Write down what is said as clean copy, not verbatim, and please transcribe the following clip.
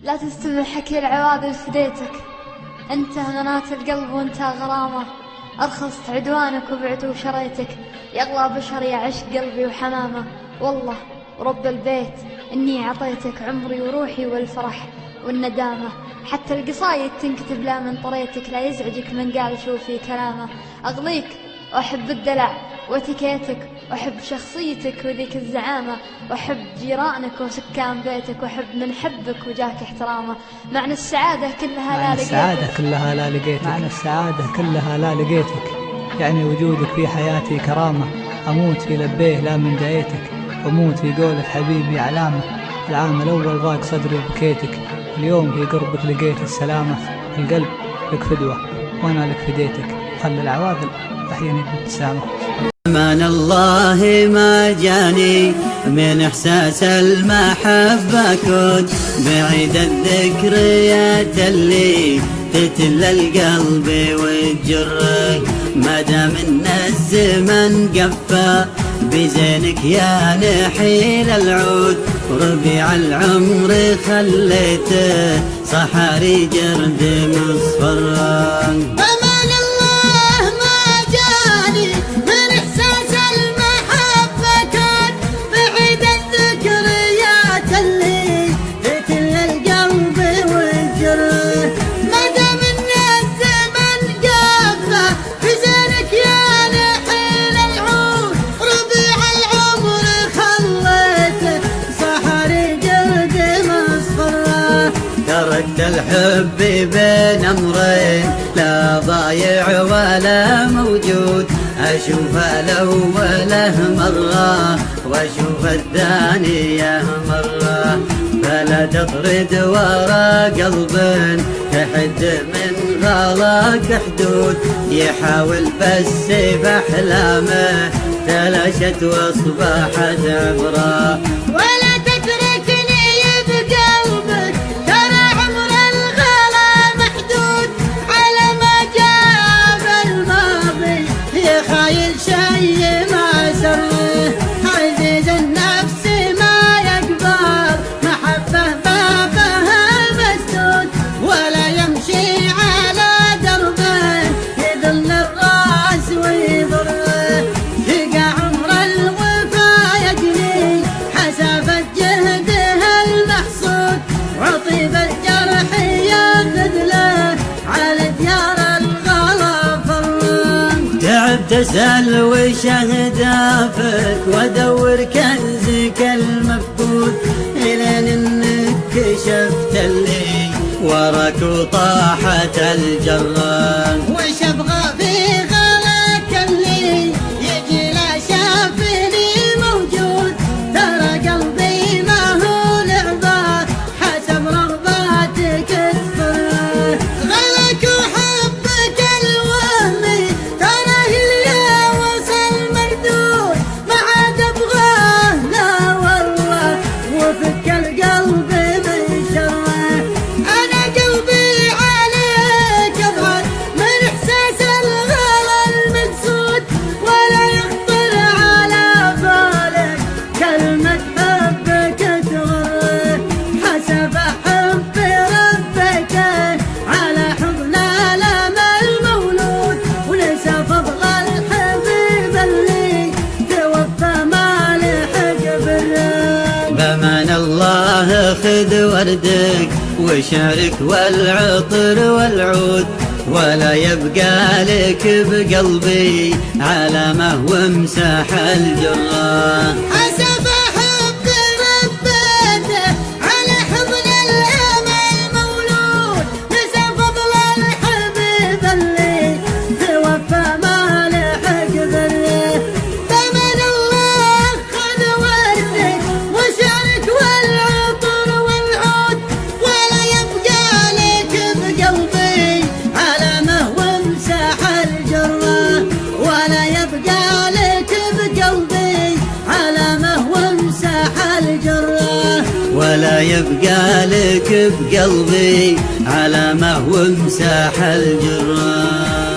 لا تستمع حكي العواذل فديتك، انت منات القلب وانت غرامة، أرخصت عدوانك وبعت وشريتك، يغلى بشر يعش قلبي وحمامة. والله ورب البيت إني عطيتك عمري وروحي والفرح والندامة، حتى القصايد تنكتب لا من طريتك، لا يزعجك من قال شوفي كلامه. أغليك وأحب الدلع واتيكيتك، وأحب شخصيتك وذيك الزعامة، وأحب جيرانك وسكان بيتك، وأحب من حبك وجاك احترامه. معنى السعادة كلها لا لقيتك، معنى السعادة كلها لا لقيتك، يعني وجودك في حياتي كرامة، أموت في لبيه لا من دعيتك، أموت في قولك حبيبي علامة. العام الأول ضاق صدري وبكيتك، اليوم في قربك لقيت السلامة. القلب لك فدوة وأنا لك فديتك، خلي العواذل أحياني بابتسامة. أمان الله ما جاني من إحساس المحبة، كنت بعيد الذكريات اللي تتل القلب وتجرك، ما دام إن الزمن قفى بزينك يا نحيل العود، وربيع العمر خليته صحاري جرد مصفرة. تركت الحب بين أمرين، لا ضايع ولا موجود، أشوف الأوله مرة وأشوف الثانية مرة، فلا تطرد ورا قلب تحد من غلاك حدود، يحاول بس بأحلامه تلاشت وأصبحت عبرة. تسأل وش أهدافك وأدور كنزك المفقود، إلين إنك كشفت اللي وراك وطاحت الجرة. وش أبغى في غلاك اللي يجي لا شافني موجود، ترى قلبي ما هو لعبة حسب رغباتك الفرح. غلاك وحبك الوهمي خذ وردك وشعرك والعطر والعود، ولا يبقى لك بقلبي علامة وامسح الجرة. ولا يبقى لك بقلبي علامة وامسح الجرة.